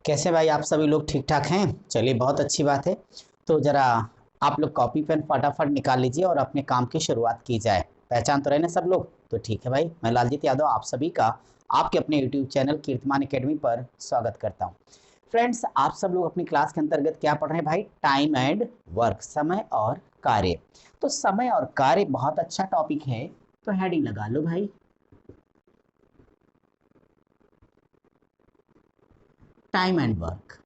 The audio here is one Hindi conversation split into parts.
कैसे भाई आप सभी लोग ठीक ठाक हैं। चलिए बहुत अच्छी बात है। तो जरा आप लोग कॉपी पेन फटाफट निकाल लीजिए और अपने काम की शुरुआत की जाए। पहचान तो रहे ना सब लोग। तो ठीक है भाई, मैं लालजीत यादव आप सभी का आपके अपने यूट्यूब चैनल कीर्तिमान एकेडमी पर स्वागत करता हूँ। फ्रेंड्स, आप सब लोग अपनी क्लास के अंतर्गत क्या पढ़ रहे हैं भाई? टाइम एंड वर्क, समय और कार्य। तो समय और कार्य बहुत अच्छा टॉपिक है, तो हेडिंग लगा लो भाई, टाइम एंड वर्क।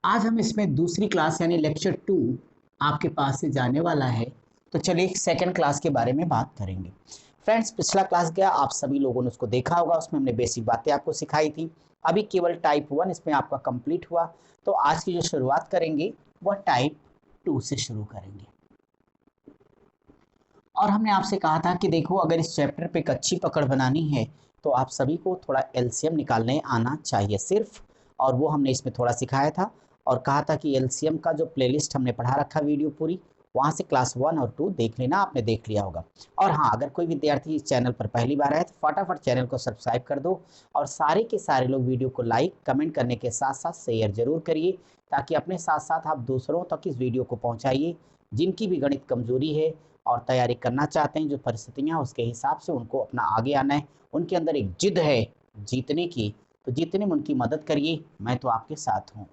आज हम इसमें दूसरी क्लास यानी लेक्चर 2 आपके पास से जाने वाला है। तो चलिए सेकंड क्लास के बारे में बात करेंगे। फ्रेंड्स, पिछला क्लास गया, आप सभी लोगों ने उसको देखा होगा, उसमें हमने बेसिक बातें आपको सिखाई थी। अभी केवल टाइप 1 इसमें आपका कंप्लीट हुआ। तो आज की जो शुरुआत करेंगे वह टाइप 2 से शुरू करेंगे। और हमने आपसे कहा था कि देखो, अगर इस चैप्टर पे एक अच्छी पकड़ बनानी है तो आप सभी को थोड़ा एलसीएम निकालने आना चाहिए सिर्फ। और वो हमने इसमें थोड़ा सिखाया था और कहा था कि एलसीएम का जो प्लेलिस्ट हमने पढ़ा रखा वीडियो पूरी, वहाँ से क्लास 1 और 2 देख लेना, आपने देख लिया होगा। और हाँ, अगर कोई विद्यार्थी इस चैनल पर पहली बार आए तो फटाफट चैनल को सब्सक्राइब कर दो और सारे के सारे लोग वीडियो को लाइक कमेंट करने के साथ साथ शेयर जरूर करिए, ताकि अपने साथ साथ आप दूसरों तक इस वीडियो को पहुँचाइए जिनकी भी गणित कमजोरी है और तैयारी करना चाहते हैं। जो परिस्थितियां उसके हिसाब से उनको अपना आगे आना है, उनके अंदर एक जिद है जीतने की, तो जीतने में उनकी मदद करिए, मैं तो आपके साथ हूँ।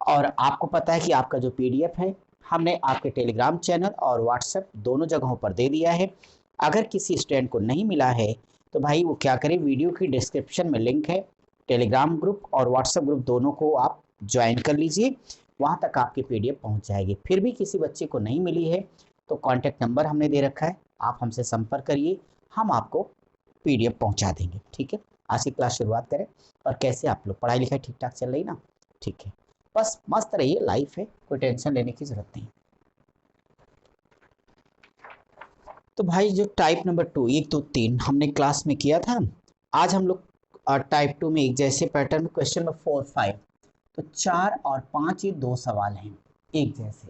और आपको पता है कि आपका जो पीडीएफ है हमने आपके टेलीग्राम चैनल और व्हाट्सएप दोनों जगहों पर दे दिया है। अगर किसी स्टूडेंट को नहीं मिला है तो भाई वो क्या करे, वीडियो की डिस्क्रिप्शन में लिंक है, टेलीग्राम ग्रुप और व्हाट्सएप ग्रुप दोनों को आप ज्वाइन कर लीजिए, वहाँ तक आपकी पीडीएफ पहुँच जाएगी। फिर भी किसी बच्चे को नहीं मिली है तो कॉन्टैक्ट नंबर हमने दे रखा है, आप हमसे संपर्क करिए, हम आपको पीडीएफ पहुँचा देंगे। ठीक है, आज की क्लास शुरुआत करें। और कैसे आप लोग, पढ़ाई लिखाई ठीक ठाक चल रही ना? ठीक है, बस मस्त रहिए, लाइफ है, कोई टेंशन लेने की जरूरत नहीं। तो भाई जो टाइप नंबर 2 1 2 3 हमने क्लास में किया था, आज हम लोग टाइप 2 में एक जैसे पैटर्न में क्वेश्चन नंबर 4 5, तो 4 और 5 ये दो सवाल हैं एक जैसे,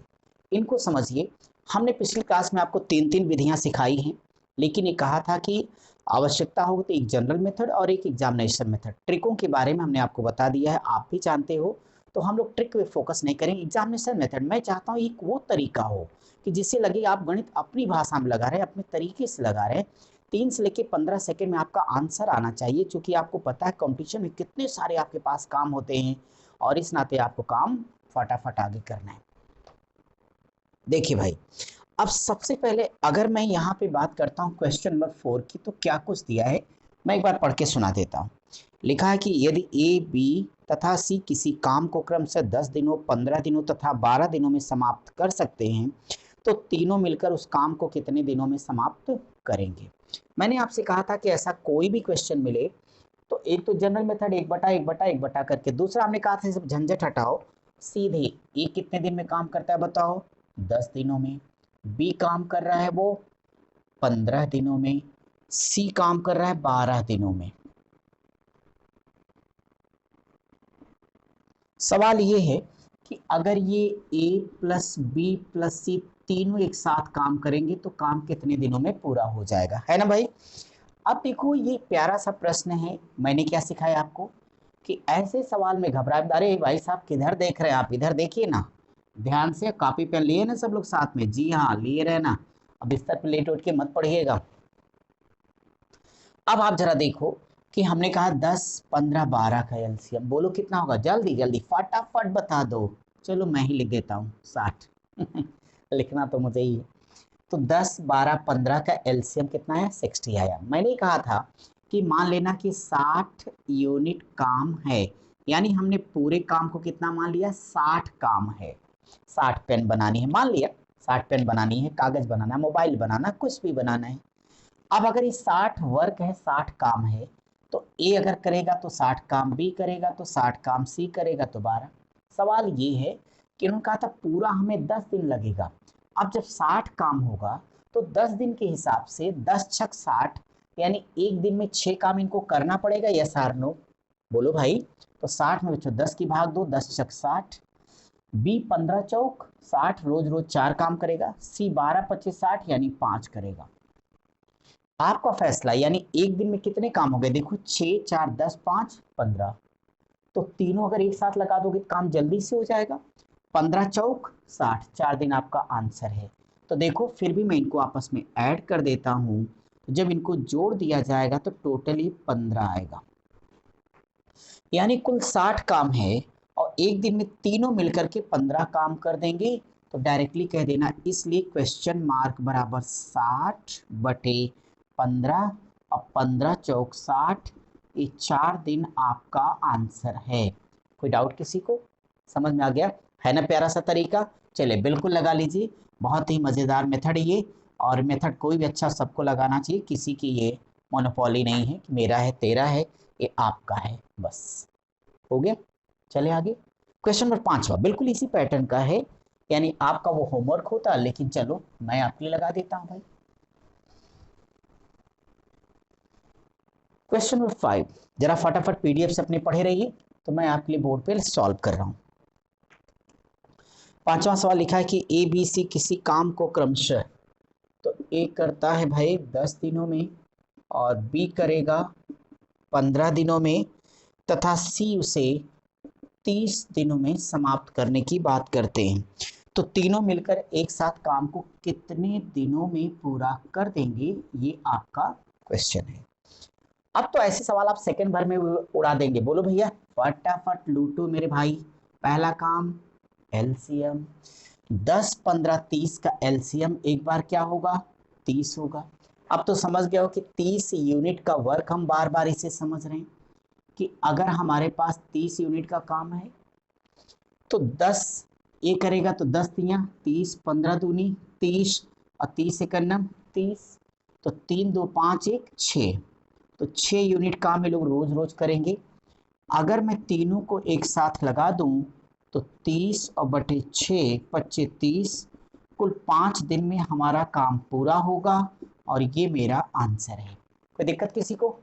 इनको समझिए। हमने पिछली क्लास में आपको तीन तीन विधियां सिखाई हैं, लेकिन ये कहा था कि आवश्यकता हो तो एक जनरल मेथड और एक एग्जामिनेशन मेथड। ट्रिकों के बारे में हमने आपको बता दिया है, आप भी जानते हो, तो हम लोग ट्रिक पे फोकस नहीं करेंगे। एग्जामिनेशन मेथड मैं चाहता हूँ एक वो तरीका हो कि जिससे लगे आप गणित अपनी भाषा में लगा रहे हैं, अपने तरीके से लगा रहे हैं। 3 से लेकर 15 सेकंड में आपका आंसर आना चाहिए, क्योंकि आपको पता है कंपटीशन में कितने सारे आपके पास काम होते हैं और इस नाते आपको काम फटाफट आगे करना है। देखिए भाई, अब सबसे पहले अगर मैं यहाँ पे बात करता हूँ क्वेश्चन नंबर 4 की, तो क्या कुछ दिया है मैं एक बार पढ़ के सुना देता हूँ। लिखा है कि यदि ए बी तथा सी किसी काम को क्रम से 10 दिनों 15 दिनों तथा 12 दिनों में समाप्त कर सकते हैं, तो तीनों मिलकर उस काम को कितने दिनों में समाप्त करेंगे। मैंने आपसे कहा था कि ऐसा कोई भी क्वेश्चन मिले तो एक तो जनरल मेथड एक बटा एक बटा एक बटा करके, दूसरा हमने कहा था सब झंझट हटाओ, सीधे ए कितने दिन में काम करता है बताओ? 10 दिनों में। बी काम कर रहा है वो 15 दिनों में। सी काम कर रहा है 12 दिनों में। सवाल ये है कि अगर ये ए प्लस बी प्लस सी तीनों एक साथ काम करेंगे तो काम कितने दिनों में पूरा हो जाएगा, है ना भाई? अब देखो, ये प्यारा सा प्रश्न है। मैंने क्या सिखाया आपको कि ऐसे सवाल में घबराए, अरे भाई साहब किधर देख रहे हैं आप, इधर देखिए ना ध्यान से। कॉपी पेन लिए ना सब लोग साथ में? जी हाँ, लिए रहे ना। अब बिस्तर पे लेट उठ के मत पढ़िएगा। अब आप जरा देखो कि हमने कहा 10 15 12 का एलसीएम, बोलो कितना होगा? जल्दी जल्दी फटाफट बता दो। चलो मैं ही लिख देता हूँ 60 लिखना तो मुझे ही है। तो 10 12 15 का एलसीएम कितना है? 60 आया। मैंने कहा था कि मान लेना कि 60 यूनिट काम है, यानी हमने पूरे काम को कितना मान लिया? 60 काम है। 60 पेन बनानी है मान लिया, 60 पेन बनानी है, कागज बनाना है, मोबाइल बनाना, कुछ भी बनाना है। अब अगर ये 60 वर्क है, 60 काम है, तो ए अगर करेगा तो 60 काम बी करेगा, तो 60 काम सी करेगा, तो 12। सवाल ये है कि उन्होंने कहा था पूरा हमें 10 दिन लगेगा। अब जब 60 काम होगा तो 10 दिन के हिसाब से 10 छक 60, यानी एक दिन में 6 काम इनको करना पड़ेगा। Yes or no? बोलो भाई। तो 60 में बच्चों 10 की भाग दो, 10 छक 60। बी 15 चौक 60, रोज रोज 4 काम करेगा। सी 12 25 60 यानी 5 करेगा। आपका फैसला, यानी एक दिन में कितने काम हो गए, देखो 6 4 10 5 15, तो तीनों अगर एक साथ लगा दोगे काम जल्दी से हो जाएगा। 15 चौक 60, 4 दिन आपका आंसर है। तो देखो फिर भी मैं इनको आपस में ऐड कर देता हूँ, जब इनको जोड़ दिया जाएगा तो टोटली 15 आएगा, यानी कुल 60 काम है और एक दिन में तीनों मिलकर के 15 काम कर देंगे। तो डायरेक्टली कह देना, इसलिए क्वेश्चन मार्क बराबर 60/15 और 15 चौक 60, ये 4 दिन आपका आंसर है। कोई डाउट किसी को? समझ में आ गया है ना प्यारा सा तरीका? चलिए बिल्कुल लगा लीजिए, बहुत ही मज़ेदार मेथड है ये, और मेथड कोई भी अच्छा सबको लगाना चाहिए, किसी की ये मोनोपोली नहीं है कि मेरा है तेरा है, ये आपका है बस। हो गया, चले आगे। क्वेश्चन नंबर 5वां बिल्कुल इसी पैटर्न का है, यानी आपका वो होमवर्क होता, लेकिन चलो मैं आपके लिए लगा देता हूं भाई। क्वेश्चन नंबर 5, जरा फटाफट पीडीएफ से अपने पढ़े रहिए, तो मैं आपके लिए बोर्ड पे सॉल्व कर रहा हूं। 5वां सवाल लिखा है कि ए बी सी किसी काम को क्रमशः, तो ए करता है भाई 10 दिनों में और बी करेगा 15 दिनों में, तथा सी उसे 30 दिनों में समाप्त करने की बात करते हैं। तो तीनों मिलकर एक साथ काम को कितने दिनों में पूरा कर देंगे, ये आपका क्वेश्चन है। अब तो ऐसे सवाल आप सेकंड भर में उड़ा देंगे, बोलो भैया फटाफट लूटो मेरे भाई। पहला काम एलसीएम, 10 15 30 का एलसीएम एक बार क्या होगा, 30 होगा। अब तो समझ गए हो कि 30 यूनिट का वर्क, हम बार बार इसे समझ रहे हैं कि अगर हमारे पास 30 यूनिट का काम है तो 10 ये करेगा तो 10 तियाँ 30, 15 दूनी 30 और 30 से करना 30, तो 3 2 5 1 6, तो 6 यूनिट काम ये लोग रोज रोज करेंगे। अगर मैं तीनों को एक साथ लगा दूं तो 30 और बटे 6 25 30, कुल 5 दिन में हमारा काम पूरा होगा और ये मेरा आंसर है। कोई दिक्कत किसी को?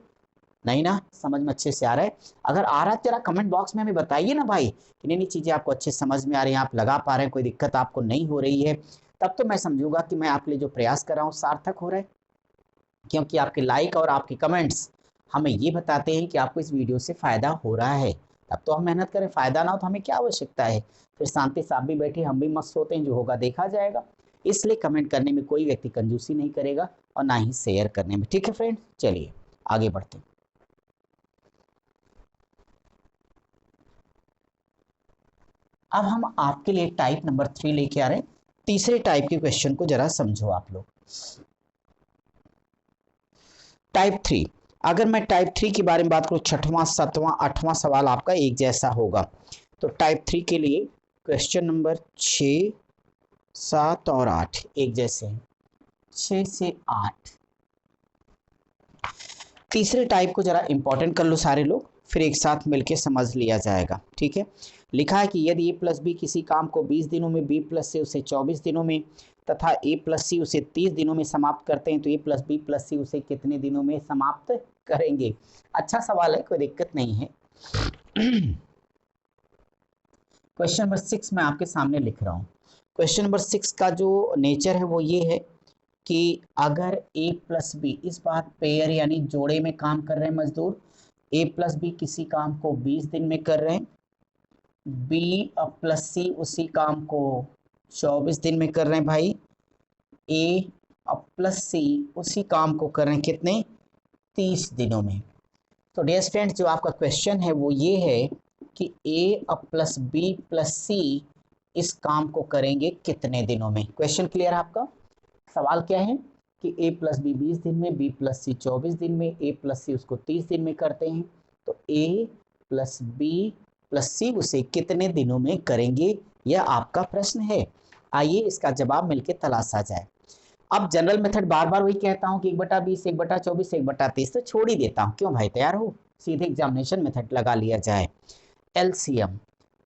नहीं ना, समझ में अच्छे से आ रहा है? अगर आ रहा है जरा कमेंट बॉक्स में हमें बताइए ना भाई कि नहीं चीज़ें आपको अच्छे समझ में आ रही हैं, आप लगा पा रहे हैं, कोई दिक्कत आपको नहीं हो रही है, तब तो मैं समझूंगा कि मैं आपके लिए जो प्रयास कर रहा हूँ सार्थक हो रहा है। क्योंकि आपके लाइक और आपके कमेंट्स हमें ये बताते हैं कि आपको इस वीडियो से फ़ायदा हो रहा है, तब तो हम मेहनत करें। फ़ायदा ना हो तो हमें क्या आवश्यकता है, फिर शांति से आप भी बैठे हम भी मस्त होते हैं, जो होगा देखा जाएगा। इसलिए कमेंट करने में कोई व्यक्ति कंजूसी नहीं करेगा और ना ही शेयर करने में। ठीक है फ्रेंड, चलिए आगे बढ़ते हैं। अब हम आपके लिए टाइप नंबर 3 लेके आ रहे हैं। तीसरे टाइप के क्वेश्चन को जरा समझो आप लोग। टाइप 3, अगर मैं टाइप 3 के बारे में बात करूं, 6वां 7वां 8वां सवाल आपका एक जैसा होगा। तो टाइप 3 के लिए क्वेश्चन नंबर 6 7 और 8 एक जैसे हैं, 6 से 8। तीसरे टाइप को जरा इंपॉर्टेंट कर लो सारे लोग, फिर एक साथ मिलके समझ लिया जाएगा। ठीक है, लिखा है कि यदि ए प्लस बी किसी काम को 20 दिनों में, बी प्लस से उसे 24 दिनों में तथा ए प्लस सी उसे 30 दिनों में समाप्त करते हैं, तो ए प्लस बी प्लस सी उसे कितने दिनों में समाप्त करेंगे। अच्छा सवाल है, कोई दिक्कत नहीं है। क्वेश्चन नंबर 6 मैं आपके सामने लिख रहा हूँ। क्वेश्चन नंबर 6 का जो नेचर है वो ये है कि अगर ए प्लस बी, इस बार पेयर यानी जोड़े में काम कर रहे हैं मजदूर, ए प्लस बी किसी काम को 20 दिन में कर रहे हैं, बी प्लस सी उसी काम को 24 दिन में कर रहे हैं भाई, ए प्लस सी उसी काम को कर रहे हैं कितने, 30 दिनों में। तो डियर स्टूडेंट्स, जो आपका क्वेश्चन है वो ये है कि ए प्लस बी प्लस सी इस काम को करेंगे कितने दिनों में। क्वेश्चन क्लियर है आपका? सवाल क्या है कि ए प्लस बी 20 दिन में, बी प्लस सी 24 दिन में, ए प्लस सी उसको 30 दिन में करते हैं, तो ए प्लस बी प्लस सी उसे कितने दिनों में करेंगे, यह आपका प्रश्न है। आइए इसका जवाब मिलकर तलाशा जाए। अब जनरल मेथड बार बार वही कहता हूँ कि 1/20 1/24 1/30, तो छोड़ ही देता हूँ। क्यों भाई, तैयार हो? सीधे एग्जामिनेशन मेथड लगा लिया जाए। एलसीएम,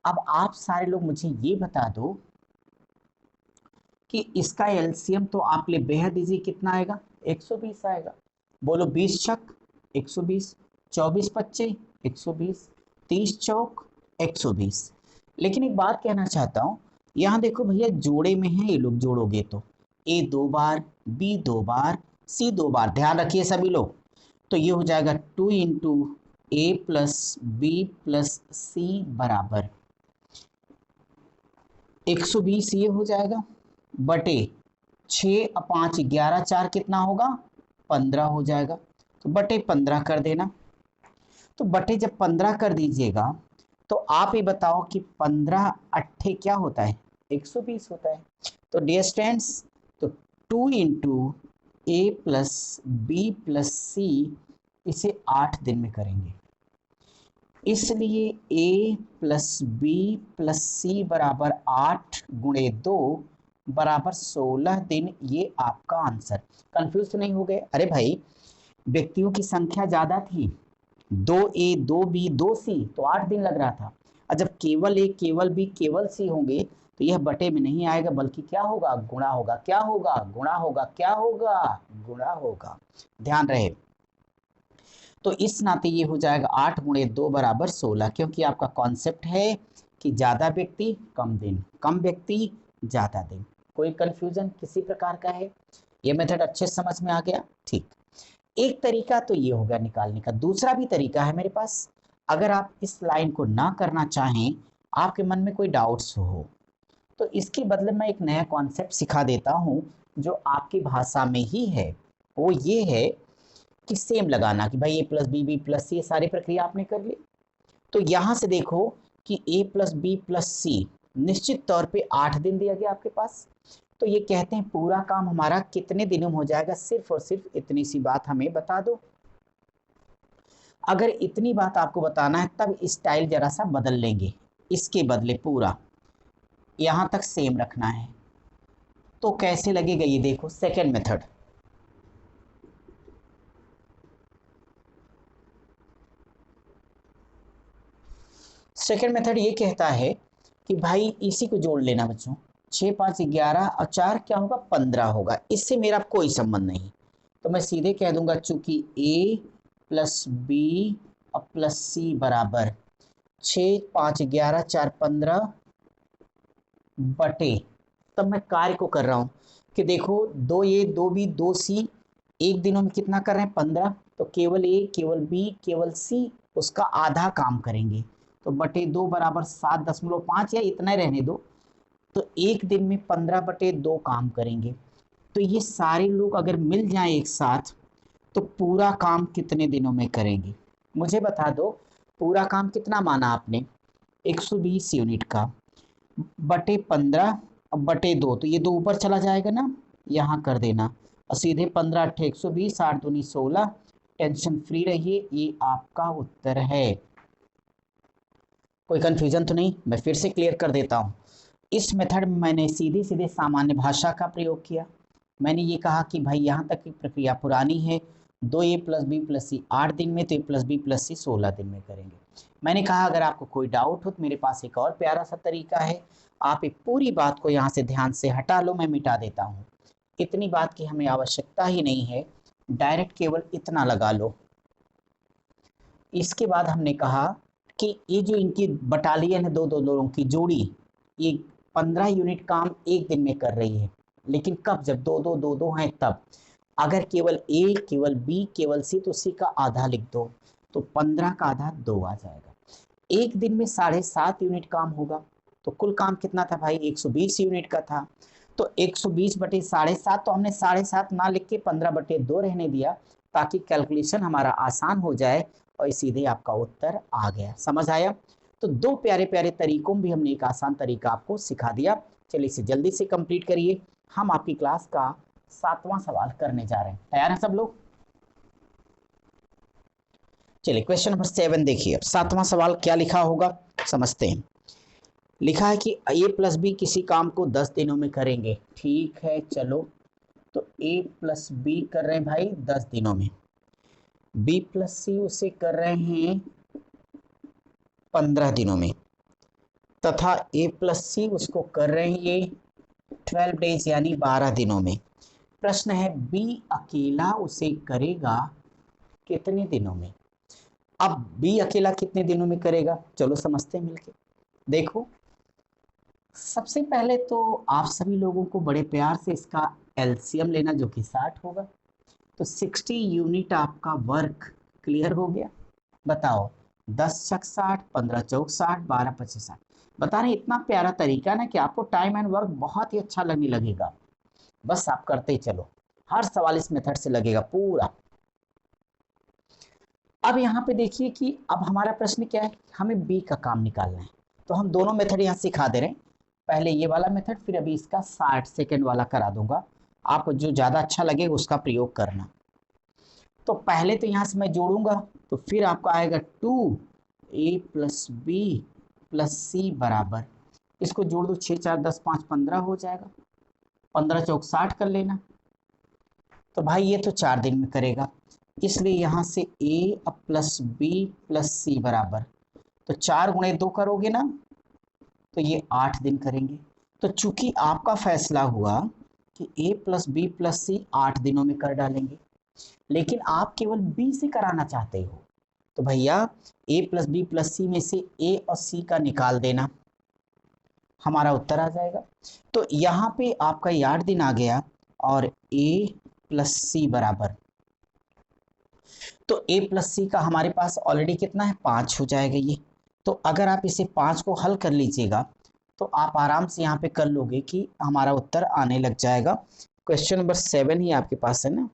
अब आप सारे लोग मुझे ये बता दो कि इसका एलसीएम तो आप ले बेहद इजी कितना आएगा, 120 आएगा। बोलो 20 छक 120, 24 25 120, 30 चौक 120। लेकिन एक बात कहना चाहता हूँ, यहाँ देखो भैया जोड़े में है, ये लोग जोड़ोगे तो ए 2 बार, बी 2 बार सी 2 बार, ध्यान रखिए सभी लोग। तो ये हो जाएगा 2 इंटू ए प्लस बी प्लस सी बराबर 120 ये हो जाएगा बटे 6 5 11 4 कितना होगा 15 हो जाएगा। तो बटे 15 कर देना। तो बटे जब 15 कर दीजिएगा तो आप ही बताओ कि 15 अट्ठे क्या होता है 120 होता है। तो डियर स्टूडेंट्स, तो 2 इंटू ए प्लस बी प्लस सी इसे 8 दिन में करेंगे, इसलिए a प्लस बी प्लस सी बराबर 8 गुणे 2 बराबर 16 दिन, ये आपका आंसर। कंफ्यूज तो नहीं हो गए? अरे भाई, व्यक्तियों की संख्या ज्यादा थी, 2a 2b 2c, तो 8 दिन लग रहा था। और जब केवल a केवल b केवल c होंगे तो यह बटे में नहीं आएगा, बल्कि क्या होगा गुणा होगा। क्या होगा गुणा होगा, क्या होगा गुणा होगा, ध्यान रहे। तो इस नाते ये हो जाएगा 8 गुणे 2 बराबर 16, क्योंकि आपका कॉन्सेप्ट है कि ज्यादा व्यक्ति कम दिन, कम व्यक्ति ज्यादा दिन। कोई कंफ्यूजन किसी प्रकार का है? ये मेथड अच्छे समझ में आ गया? ठीक। एक तरीका तो ये होगा निकालने का, दूसरा भी तरीका है मेरे पास। अगर आप इस लाइन को ना करना चाहें, आपके मन में कोई डाउट्स हो, तो इसके बदले मैं एक नया कॉन्सेप्ट सिखा देता हूं जो आपकी भाषा में ही है। वो ये है कि सेम लगाना, कि भाई a प्लस बी प्लस सी, सारी प्रक्रिया आपने कर ली। तो यहां से देखो कि a प्लस बी प्लस सी निश्चित तौर पे 8 दिन दिया गया आपके पास। तो ये कहते हैं पूरा काम हमारा कितने दिनों में हो जाएगा, सिर्फ और सिर्फ इतनी सी बात हमें बता दो। अगर इतनी बात आपको बताना है तब स्टाइल जरा सा बदल लेंगे, इसके बदले पूरा यहां तक सेम रखना है। तो कैसे लगेगा ये देखो, सेकेंड मेथड। सेकेंड मेथड ये कहता है कि भाई इसी को जोड़ लेना बच्चों, 6 5 11 और 4 क्या होगा 15 होगा, इससे मेरा कोई संबंध नहीं। तो मैं सीधे कह दूंगा चूंकि a प्लस बी और प्लस सी बराबर 6 5 11 4 15 बटे, तब मैं कार्य को कर रहा हूं कि देखो 2a 2b 2c एक दिनों में कितना कर रहे हैं 15, तो केवल a केवल b केवल c उसका आधा काम करेंगे। तो बटे 2 बराबर 7.5 या इतना रहने दो। तो एक दिन में 15 बटे 2 काम करेंगे। तो ये सारे लोग अगर मिल जाएं एक साथ तो पूरा काम कितने दिनों में करेंगे, मुझे बता दो। पूरा काम कितना माना आपने 120 यूनिट का, बटे 15 अब बटे 2, तो ये 2 ऊपर चला जाएगा ना, यहाँ कर देना और सीधे 15 अट्ठे 120 8 दूनी 16। टेंशन फ्री रहिए, ये आपका उत्तर है। कोई कंफ्यूजन तो नहीं? मैं फिर से क्लियर कर देता हूँ। इस मेथड में मैंने सीधे सीधे सामान्य भाषा का प्रयोग किया। मैंने ये कहा कि भाई यहाँ तक की प्रक्रिया पुरानी है, 2a प्लस बी प्लस सी 8 दिन में, तो a प्लस बी प्लस सी 16 दिन में करेंगे। मैंने कहा अगर आपको कोई डाउट हो तो मेरे पास एक और प्यारा सा तरीका है, आप एक पूरी बात को यहाँ से ध्यान से हटा लो, मैं मिटा देता हूँ। इतनी बात की हमें आवश्यकता ही नहीं है, डायरेक्ट केवल इतना लगा लो। इसके बाद हमने कहा कि ये जो इनकी बटालियन है, दो दो लोगों की जोड़ी, ये 15 यूनिट काम एक दिन में कर रही है। लेकिन कब? जब दो दो दो दो हैं तब। अगर केवल ए केवल बी केवल सी, तो सी का आधा लिख दो, तो 15 का आधा 2 आ जाएगा। एक दिन में 7.5 यूनिट काम होगा। तो कुल काम कितना था भाई 120 यूनिट का था। तो 120 बटे 7.5, तो हमने 7.5 ना लिख के 15 बटे 2 रहने दिया, ताकि कैलकुलेशन हमारा आसान हो जाए, और सीधे आपका उत्तर आ गया। समझ आया? तो दो प्यारे प्यारे तरीकों में भी हमने एक आसान तरीका आपको सिखा दिया। चलिए इसे जल्दी से कंप्लीट करिए। हम आपकी क्लास का 7वां सवाल करने जा रहे हैं। तैयार हैं सब लोग? चलिए क्वेश्चन नंबर 7 देखिए। अब 7वां सवाल क्या लिखा होगा समझते हैं। लिखा है कि a प्लस बी किसी काम को 10 दिनों में करेंगे। ठीक है, चलो तो a प्लस बी कर रहे हैं भाई 10 दिनों में, b प्लस सी उसे कर रहे हैं 15 दिनों में, तथा a प्लस सी उसको कर रहे हैं ये 12 डेज यानी 12 दिनों में। प्रश्न है b अकेला उसे करेगा कितने दिनों में। अब b अकेला कितने दिनों में करेगा, चलो समझते हैं मिलके। देखो सबसे पहले तो आप सभी लोगों को बड़े प्यार से इसका एलसीएम लेना, जो कि 60 होगा। तो 60 यूनिट आपका वर्क क्लियर हो गया। बताओ 10 छक 60, 15 चौक 60, 12 25 60। बता रहे इतना प्यारा तरीका ना कि आपको टाइम एंड वर्क बहुत ही अच्छा लगने लगेगा। बस आप करते ही चलो, हर सवाल इस मेथड से लगेगा पूरा। अब यहाँ पे देखिए कि अब हमारा प्रश्न क्या है, हमें बी का काम निकालना है। तो हम दोनों मेथड यहाँ सिखा दे रहे हैं, पहले ये वाला मेथड, फिर अभी इसका 60 सेकेंड वाला करा दूंगा। आप जो ज़्यादा अच्छा लगे उसका प्रयोग करना। तो पहले तो यहाँ से मैं जोड़ूंगा, तो फिर आपका आएगा 2a प्लस बी प्लस सी बराबर, इसको जोड़ दो, 6 4 10 5 15 हो जाएगा, 15 चौक 60 कर लेना। तो भाई ये तो 4 दिन में करेगा, इसलिए यहाँ से a प्लस बी प्लस सी बराबर, तो 4 गुणे 2 करोगे ना, तो ये 8 दिन करेंगे। तो चूंकि आपका फैसला हुआ कि a प्लस बी प्लस सी 8 दिनों में कर डालेंगे, लेकिन आप केवल b से कराना चाहते हो, तो भैया a प्लस बी प्लस सी में से a और c का निकाल देना, हमारा उत्तर आ जाएगा। तो यहाँ पे आपका 8 दिन आ गया और a प्लस सी बराबर, तो a प्लस सी का हमारे पास ऑलरेडी कितना है, 5 हो जाएगा ये। तो अगर आप इसे 5 को हल कर लीजिएगा तो आप आराम से यहाँ पे कर लोगे कि हमारा उत्तर आने लग जाएगा। क्वेश्चन नंबर 7 ही आपके पास है ना,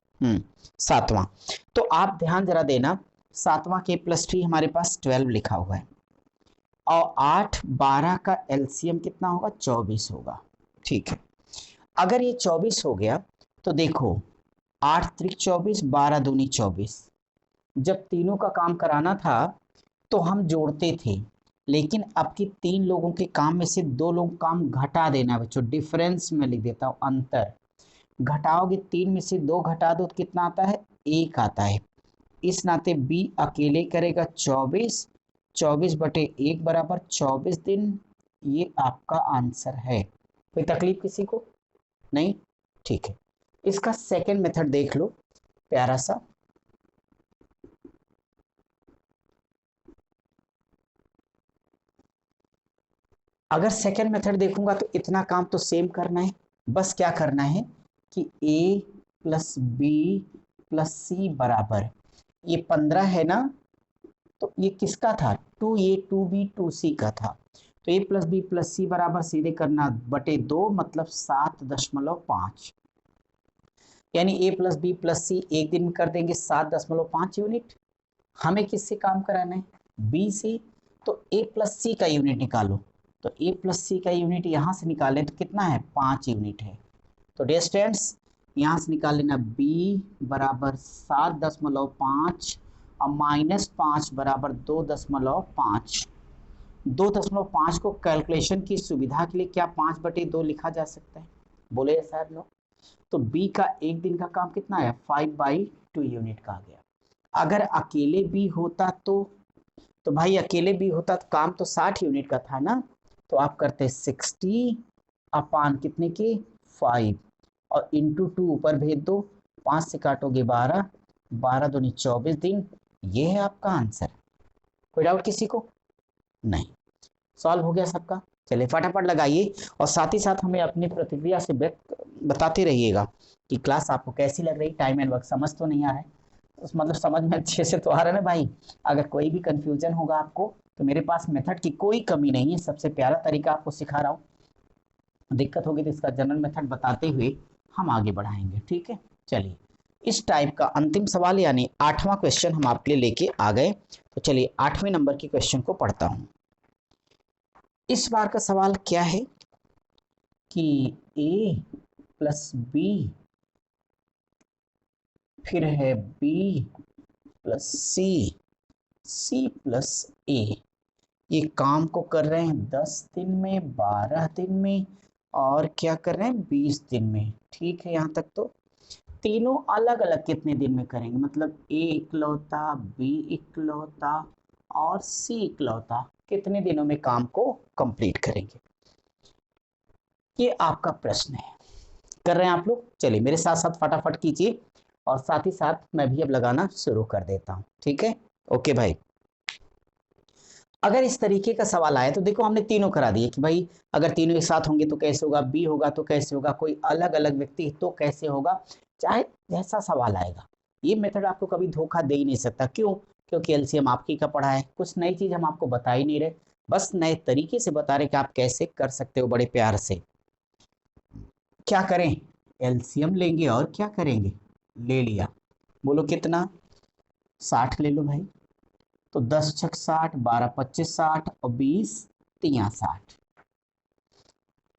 7वां। तो आप ध्यान जरा देना, 7वां के प्लस 3 हमारे पास 12 लिखा हुआ है, और 8 12 का एलसीएम कितना होगा, 24 होगा। ठीक है, अगर ये 24 हो गया तो देखो 8 त्रिक 24, 12 दूनी 24। जब तीनों का काम कराना था तो हम जोड़ते थे, लेकिन अब की 3 लोगों के काम में से 2 लोग काम घटा देना बच्चों, डिफरेंस में लिख देता हूँ, अंतर। घटाओगे 3 में से 2 घटा दो तो कितना आता है, 1 आता है। इस नाते बी अकेले करेगा 24, 24/1 बराबर 24 दिन। ये आपका आंसर है। कोई तकलीफ किसी को नहीं? ठीक है, इसका सेकंड मेथड देख लो, प्यारा सा। अगर सेकंड मेथड देखूंगा तो इतना काम तो सेम करना है, बस क्या करना है कि a प्लस बी प्लस सी बराबर, ये 15 है ना, तो ये किसका था, 2a 2b 2c का था। तो a प्लस बी प्लस सी बराबर सीधे करना बटे 2, मतलब 7.5, यानी a प्लस बी प्लस सी एक दिन में कर देंगे 7.5 यूनिट। हमें किससे काम कराना है, b से, तो a प्लस सी का यूनिट निकालो। तो a प्लस सी का यूनिट यहाँ से निकालें तो कितना है, 5 यूनिट है। तो डियर स्टूडेंट्स यहाँ से निकाल लेना b बराबर 7.5 और -5 बराबर 2.5। 2.5 को कैलकुलेशन की सुविधा के लिए क्या 5/2 लिखा जा सकता है, बोले सर लोग। तो b का एक दिन का काम कितना है, 5/2 यूनिट का आ गया। अगर अकेले b होता तो भाई अकेले भी होता तो काम तो 60 यूनिट का था ना, तो आप करते 60 अपान कितने के, 5, और इंटू 2 ऊपर भेज दो, 5 से काटोगे 12, 12 दूनी 24 दिन। ये है आपका आंसर। कोई डाउट किसी को नहीं? सॉल्व हो गया सबका। चलिए फटाफट लगाइए, और साथ ही साथ हमें अपनी प्रतिक्रिया से व्यक्त बताते रहिएगा कि क्लास आपको कैसी लग रही, टाइम एंड वर्क समझ तो नहीं आ रहा है, उस मतलब समझ में अच्छे से तो आ रहा है ना भाई। अगर कोई भी कंफ्यूजन होगा आपको तो मेरे पास मेथड की कोई कमी नहीं है, सबसे प्यारा तरीका आपको सिखा रहा हूँ। दिक्कत होगी तो इसका जनरल मेथड बताते हुए हम आगे बढ़ाएंगे, ठीक है। चलिए इस टाइप का अंतिम सवाल यानी 8वां क्वेश्चन हम आपके लिए लेके आ गए। तो चलिए 8वें नंबर के क्वेश्चन को पढ़ता हूँ। इस बार का सवाल क्या है कि a प्लस बी फिर है b प्लस सी, सी प्लस ए, ये काम को कर रहे हैं 10 दिन में, 12 दिन में, और क्या कर रहे हैं 20 दिन में। ठीक है, यहाँ तक तो तीनों अलग अलग कितने दिन में करेंगे, मतलब ए इकलौता, बी इकलौता और सी इकलौता कितने दिनों में काम को कंप्लीट करेंगे, ये आपका प्रश्न है। कर रहे हैं आप लोग? चलिए मेरे साथ साथ फटाफट कीजिए, और साथ ही साथ मैं भी अब लगाना शुरू कर देता हूँ, ठीक है। ओके भाई, अगर इस तरीके का सवाल आया तो देखो हमने तीनों करा दिए कि भाई अगर तीनों एक साथ होंगे तो कैसे होगा, बी होगा तो कैसे होगा, कोई अलग अलग व्यक्ति तो कैसे होगा, चाहे जैसा सवाल आएगा ये मेथड आपको कभी धोखा दे ही नहीं सकता। क्यों? क्योंकि एलसीएम आपकी का पढ़ा है, कुछ नई चीज़ हम आपको बता ही नहीं रहे, बस नए तरीके से बता रहे कि आप कैसे कर सकते हो बड़े प्यार से। क्या करें? एलसीएम लेंगे और क्या करेंगे? ले लिया, बोलो कितना? 60 ले लो भाई। तो 10 छक 60, 12 25 60 और 20 तिया 60।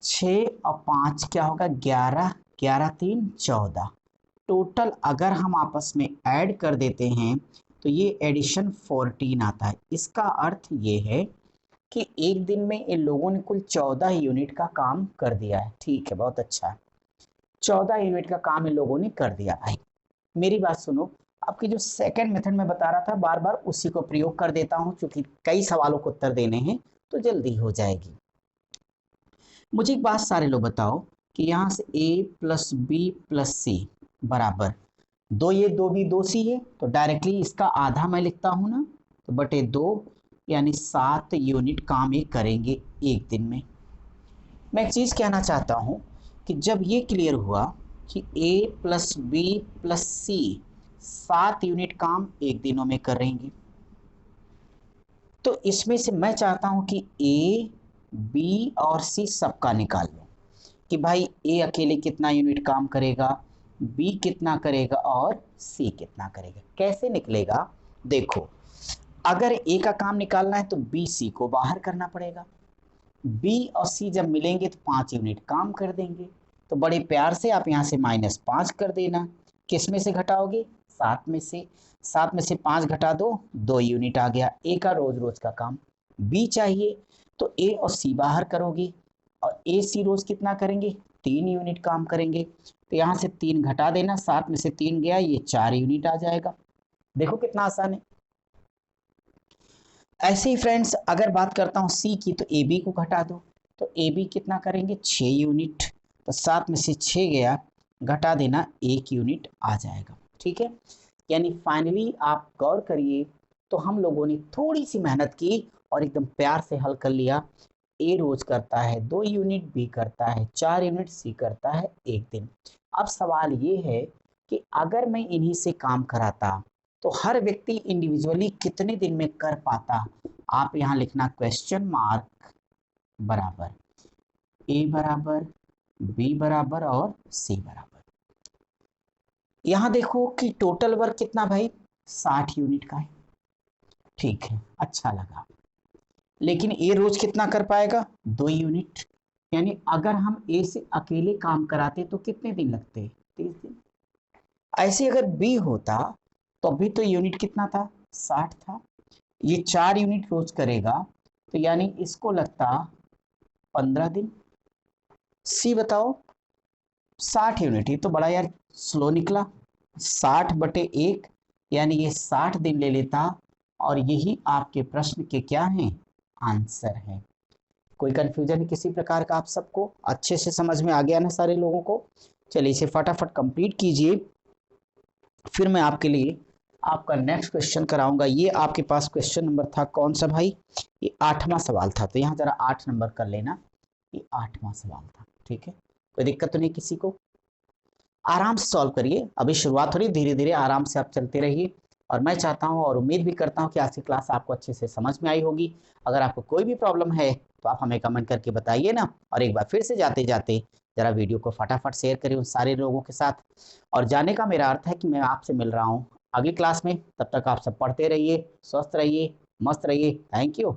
6 और 5 क्या होगा? 11, 11 3 14। टोटल अगर हम आपस में ऐड कर देते हैं तो ये एडिशन 14 आता है। इसका अर्थ ये है कि एक दिन में इन लोगों ने कुल 14 यूनिट का काम कर दिया है। ठीक है, बहुत अच्छा है, 14 यूनिट का काम इन लोगों ने कर दिया है। मेरी बात सुनो, आपकी जो सेकंड मेथड में बता रहा था, बार बार उसी को प्रयोग कर देता हूं, क्योंकि कई सवालों को उत्तर देने हैं तो जल्दी हो जाएगी। मुझे एक बात सारे लोग बताओ कि यहाँ से a प्लस बी प्लस सी बराबर 2 ये 2 बी 2 सी है, तो डायरेक्टली इसका आधा मैं लिखता हूँ ना, तो बटे 2 यानी 7 यूनिट काम ये करेंगे एक दिन में। मैं एक चीज़ कहना चाहता हूँ कि जब ये क्लियर हुआ कि a plus B plus C 7 unit काम एक दिनों में करेंगे, तो इसमें से मैं चाहता हूं कि ए बी और सी सबका निकाल लो कि भाई ए अकेले कितना यूनिट काम करेगा, बी कितना करेगा और सी कितना करेगा। कैसे निकलेगा? देखो, अगर ए का काम निकालना है तो बी सी को बाहर करना पड़ेगा। बी और सी जब मिलेंगे तो 5 यूनिट काम कर देंगे, तो बड़े प्यार से आप यहाँ से -5 कर देना। किस में से घटाओगे? 7 में से। 7 में से 5 घटा दो, 2 यूनिट आ गया। ए का रोज रोज का काम। बी चाहिए तो ए और सी बाहर करोगे, और ए सी रोज कितना करेंगे? 3 यूनिट काम करेंगे, तो यहाँ से 3 घटा देना, 7 में से 3 गया, ये 4 यूनिट आ जाएगा। देखो कितना आसान है। ऐसे ही फ्रेंड्स, अगर बात करता हूँ सी की, तो ए बी को घटा दो, तो ए बी कितना करेंगे? 6 यूनिट, तो 7 में से 6 गया, घटा देना, 1 यूनिट आ जाएगा। ठीक है, यानी फाइनली आप गौर करिए, तो हम लोगों ने थोड़ी सी मेहनत की और एकदम प्यार से हल कर लिया। ए रोज करता है 2 यूनिट, बी करता है 4 यूनिट, सी करता है 1 दिन। अब सवाल ये है कि अगर मैं इन्हीं से काम कराता तो हर व्यक्ति इंडिविजुअली कितने दिन में कर पाता? आप यहाँ लिखना क्वेश्चन मार्क बराबर ए बराबर बी बराबर और सी बराबर। यहाँ देखो कि टोटल वर्क कितना भाई? 60 यूनिट का है। ठीक है, अच्छा लगा। लेकिन ए रोज कितना कर पाएगा? 2 यूनिट। यानी अगर हम ए से अकेले काम कराते तो कितने दिन लगते? 30 दिन। ऐसे अगर बी होता तो अभी तो यूनिट कितना था? 60 था। ये 4 यूनिट रोज करेगा, तो यानी इसको लगता 15 दिन। सी बताओ, 60 यूनिट, ये तो बड़ा यार स्लो निकला। 60 बटे 1 यानी ये 60 दिन ले लेता, और यही आपके प्रश्न के क्या हैं? आंसर है। कोई कंफ्यूजन किसी प्रकार का? आप सबको अच्छे से समझ में आ गया ना सारे लोगों को? चलिए इसे फटाफट कंप्लीट कीजिए, फिर मैं आपके लिए आपका नेक्स्ट क्वेश्चन कराऊंगा। ये आपके पास क्वेश्चन नंबर था कौन सा भाई? ये 8वां सवाल था, तो यहाँ जरा 8 नंबर कर लेना, ये 8वां सवाल था। ठीक है, कोई दिक्कत तो नहीं किसी को? आराम से सॉल्व करिए, अभी शुरुआत हो रही, धीरे धीरे आराम से आप चलते रहिए। और मैं चाहता हूं और उम्मीद भी करता हूं कि आज की क्लास आपको अच्छे से समझ में आई होगी। अगर आपको कोई भी प्रॉब्लम है तो आप हमें कमेंट करके बताइए ना। और एक बार फिर से जाते जाते जरा वीडियो को फटाफट शेयर करिए उन सारे लोगों के साथ। और जाने का मेरा अर्थ है कि मैं आपसे मिल रहा हूँ अगली क्लास में। तब तक आप सब पढ़ते रहिए, स्वस्थ रहिए, मस्त रहिए। Thank you.